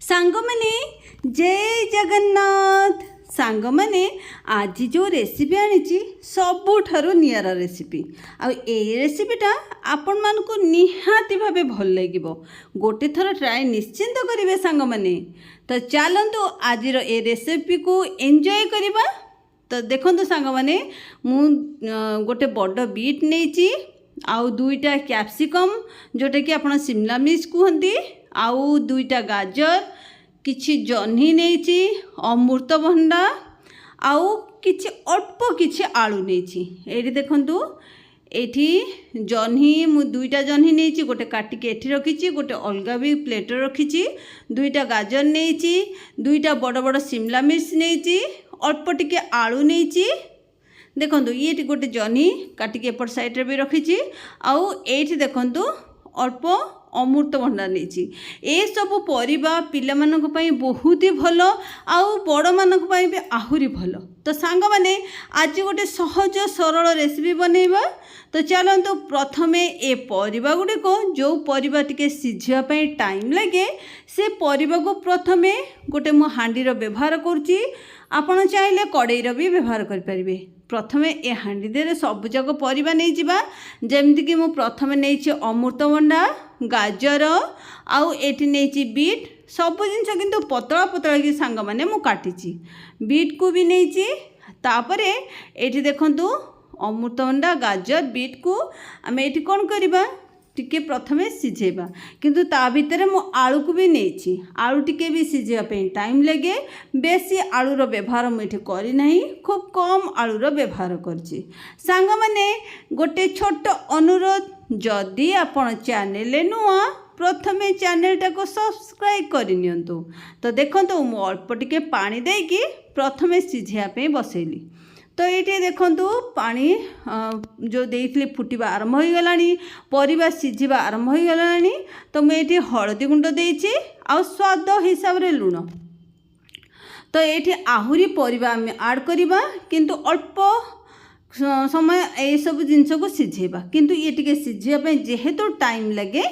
सांगमने जय जगन्नाथ। सांगमने आज जो रेसिपी आनी सबुठारु नियारा रेसिपी आ रेसिपीटा आपण मानकु निहाती भावे भल लगिबो। गोटे थर ट्राए निश्चिंत करिवे सांगमने। तो चलतु आज ए रेसिपी को एंजॉय करिबा। तो देखंतु सांगमने मु गोटे बड़ बीट नेची आउ दुईटा कैप्सिकम जोटा कि आपण शिमला मिर्च कहती आउ दुईटा गाजर किछि जह्नी नेची अमृतभंडा आउ किछि अल्प किछि आलू नेची। एठी देखंतु एठी जह्नी मु दुईटा जह्नी नेची गोटे काटिके एठी रखिछि गोटे अलगा भी प्लेट रखिछि। दुईटा गाजर नेची दुईटा बड़ बड़ शिमला मिर्च नेची अल्प टिके आलू नेची। देखंतु ये गोटे जह्नी काटिके एपट साइड रे भी रखिछि आउ एठी देखंतु अल्प अमृतभंडा नेची। ए सब परिबा पिला मानक पई बहुत ही भलो आउ बड़ मानक पई भी आहुरी भलो। तो सांग माने आज गोटे सहज सरल रेसिपी बनेबा। तो चलंतु प्रथमे ए परिबा गुडी को जो परिबा टिके सिझिया पई टाइम लगे से परिबा को प्रथमे गोटे मु हांडी रो व्यवहार करछि। आपण चाहिले कड़ाई रो भी व्यवहार कर परिबे। प्रथमे ए हांडी दे सब जग परिबा नै जिबा। जेमति कि मु प्रथमे नेछि अमृतभंडा गाजर आउ एठी नेछि बीट सब जिनस किंतु पतला पतला कि सांग माने मु काटिछि। बीट को भी नेछि तापरे एठी देखंतु अमृतभंडा गाजर बीट को आमे एठी कोन करिबा टिके प्रथमे सिझेबा किंतु ता भितर मु आलू को भी नेछि। आलू टिके भी सिझिया पे टाइम लगे। बेसी आलू रो व्यवहार मु एठी करि नाही खूब कम आलू रो व्यवहार करछि। सांग माने गोटे छोट अनुरोध जदि आपण चैनल नुआ प्रथमे चैनलटा को सब्सक्राइब करनियंतु। तो देखंतु मु अल्प टिके पानी देकी प्रथमे सिझिया पे बसैली। तो ये देखंतु पानी जो देइथले फुटिबा आरंभ हो गलानी परिबा सिझिबा आरंभ हो गलानी। तो मुझे हलदी गुंड देइछि आ स्वाद हिसाब रे लुण। तो ये आहुरी परिबा आम ऐड करिबा किंतु अल्प समय ए सब जिनस को सिझेबा किंतु ये टिके सिझिया पे जेहेतु टाइम लगे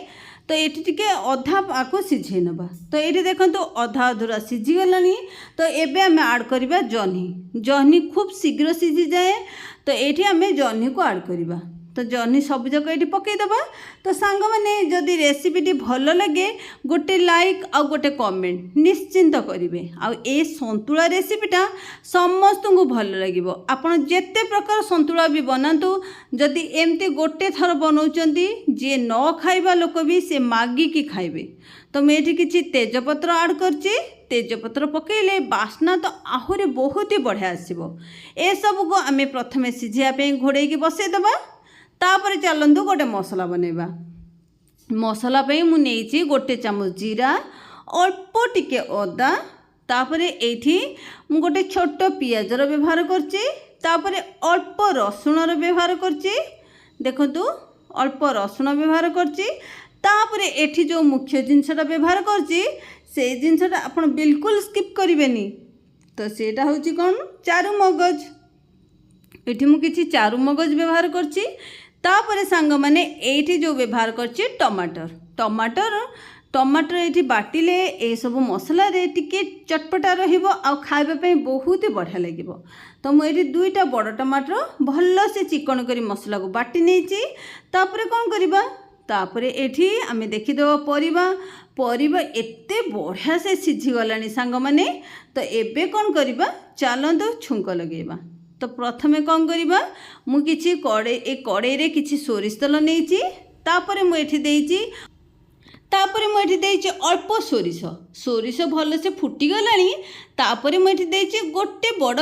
तो ये टिके अधा आको सिझे नबा। तो ये देखंतु अधा अधूरा सिझी गलानी। तो एबे आम ऐड करिबा जह्नी। जह्नी खूब शीघ्र सिझी जाए। तो ये आम जह्नी को ऐड करिबा। तो जह्नी सब जक ये पकईदबा। तो सांग माने जदि रेसिपीटी भल लगे गोटे लाइक आ गोटे कमेंट निश्चिंत करेंगे। आ संतुला रेसिपीटा समस्त को भल लगे। आपड़ जिते प्रकार संतुला भी बनातु जदि एमती गोटे थर बनाऊँगी जी न खाइबा लोक भी से मागिकी खाइबे। तो मुझे किसी तेजपत्र ऐड करछि। तेजपत्र पकईले बास्ना तो आहुरी बहुत ही बढ़िया आसो। ए सब को आम प्रथमे सिझापी घोड़े बसईदबा। तापर चलतु गोटे मसला बनैबा। मसला पे मु नेछि गोटे चामच जीरा अल्प टिके अदा तापरे एठी मु गोटे छोट पियाजर व्यवहार करछि। तापरे अल्प रसुणर व्यवहार करछि। देखंतु अल्प रसुण व्यवहार करछि। तापरे एठी जो मुख्य जिनसटा व्यवहार करछि से जिनसटा आपण बिल्कुल स्किप करिवेनी। तो सेटा होछि कोन चारु मगज। एठी मु किछि चारु मगज व्यवहार करछि। तापर सांग माने एठी जो व्यवहार करछि टमाटर। टमाटर एठी बाटिले ए सब मसला रे टिके चटपटा रहिबो आ खाइबा पे बहुत ही बढ़िया लागिबो। तो मु एठी दुईटा बड़ टमाटर भल्लो से चिकन करी मसला को बाटी नेछि। तापर कोन करिबा तापर एठी आमे देखि देबो परिबा एते बढ़िया से सिझी गलानी सांग माने। तो एबे कोन करिबा चलंतु छुंक लगेबा। तो प्रथमे कौन करिबा मु किछि कड़े रे किछि सोरिष तेल नेछि। तापरे मु एठी देइछि अल्प सोरिष भल से फुटी गलानी। तापरे मु एठी देइछि गोटे बड़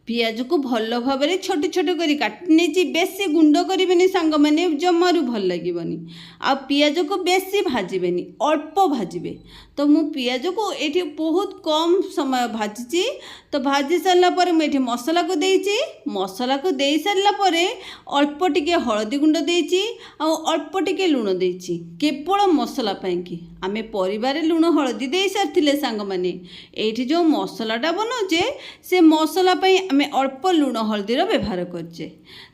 पियाज को भल भाव में छोट छोट करी काटि नेछि। बेसी गुंड करिवेनी सांग माने जमारू भल लागिबनी। आ पियाज को बेसी भाजिबेनी अल्प भाजिबे। तो मु पियाज को एठी बहुत कम समय भाजिछि। तो भाजी सारला परे मु एठी मसला को देइछि। मसला को देई सारला परे अल्प टिके हळदी गुंड देइछि आ अल्प टिके लुण देइछि केवल मसला पई कि आमे परिवारे लुण हलदी दे सारी सांग मैंने ये जो मसलाटा बनाऊे से मसला आमे अल्प लुण हलदीर व्यवहार करचे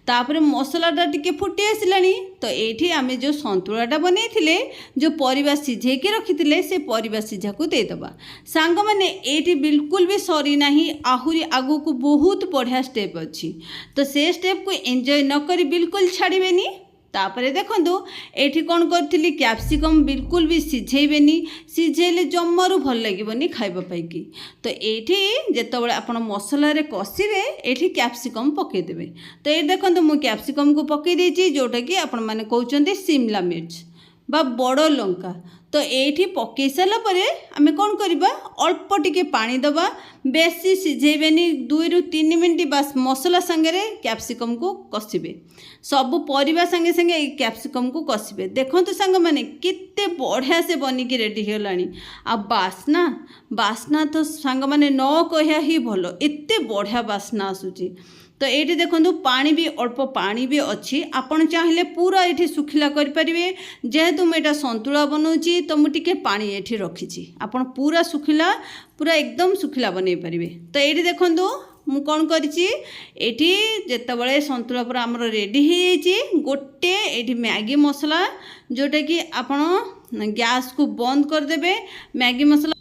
तापर मसलाटा टिके फुटी आसलानी तो ये आम जो संतुलाटा बनई जो परिबा सिझेकी रखी से परिबा सिझा को देदबा सांग मैंने ये बिल्कुल भी सरी ना आहुरी आगू को बहुत बढ़िया स्टेप अच्छी तो से स्टेप को एंजॉय न करी बिल्कुल छाड़बेनी तापरे देखंतु एठी कौन करथिली कैप्सिकम बिल्कुल भी सिझेबेनी सिझेले जम्मारू भल लागिबनी खाइबा पाइकी तो एठी जेतबेले आपण मसला रे कसिबे एठी कैप्सिकम पके देबे तो ए देखंतु मु कैप्सिकम को पके देछि जोटा कि आपण माने कहउचंती शिमला मिर्च बा बड़ लंका तो ये पकई सारा पर आम कौन करवा अल्प टिके पानी दबा बेसी सिझेबेनी 2 ରୁ 3 मिनट बास मसला संगे कैप्सिकम को कसिबे सबू परिबा संगे संगे कैप्सिकम को कसिबे देखंतु सांग माने कित्ते बढ़िया से बनिकी रेडी होलानी आ बास्ना बास्ना तो सांग माने न कहया ही भलो एत्ते बढ़िया बास्ना आसुची तो ये देखो पानी भी अल्प पानी भी अच्छी आपण चाहिए पूरा ये सुखिला करें जेहेतु मुझे संतुला बनाऊँगी तो मुझे पानी ये रखी आपड़ पूरा सुखिला पूरा एकदम सुखिला बनई पारे तो ये देखो मु कौन करी जितेबाला संतुला पूरा आमर रेडी हो गोटे ये मैगी मसला जोटा कि आपण गैस को बंद करदे मैगी मसला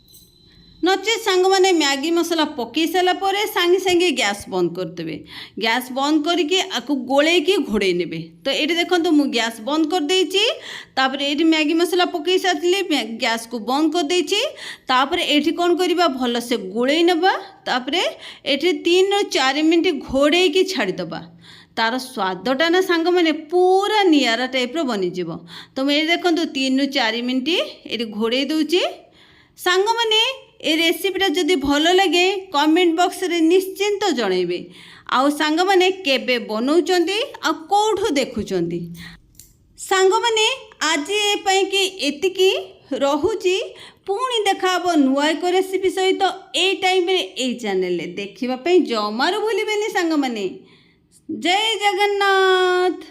नचे सांग मैंने मैगी मसला पकई सारापर सांगे सांगे गैस बंद करदे गैस बंद करके आपको गोलैकी घोड़े ने तो ये देखो मुझे गैस बंद कर देपर ये मैगी मसला पकई सारी गैस को बंद कर देपर ये कौन करवा भल से गोलै नबापर ये 3 ରୁ 4 मिनट घोड़े की छाड़ीदबा तार स्वादटा ना सांग मैंने पूरा नियारा टाइप बनीज तो मुझे देखो 3 ରୁ 4 मिनट ये घोड़े दूची सांग मैंने ए रेसिपीटा जदि भल लगे कमेंट बॉक्स रे निश्चिंत जणेबे आउ सांग माने केबे बनाउचंती आ कोठो देखुचंती सांग माने आज ए पई कि एतिकी रहुची पुणी देखाब नुआ एक रेसिपी सहित ए टाइम रे ए चैनल रे देखिबा पई जमारू भूलिबेनी सांग माने जय जगन्नाथ।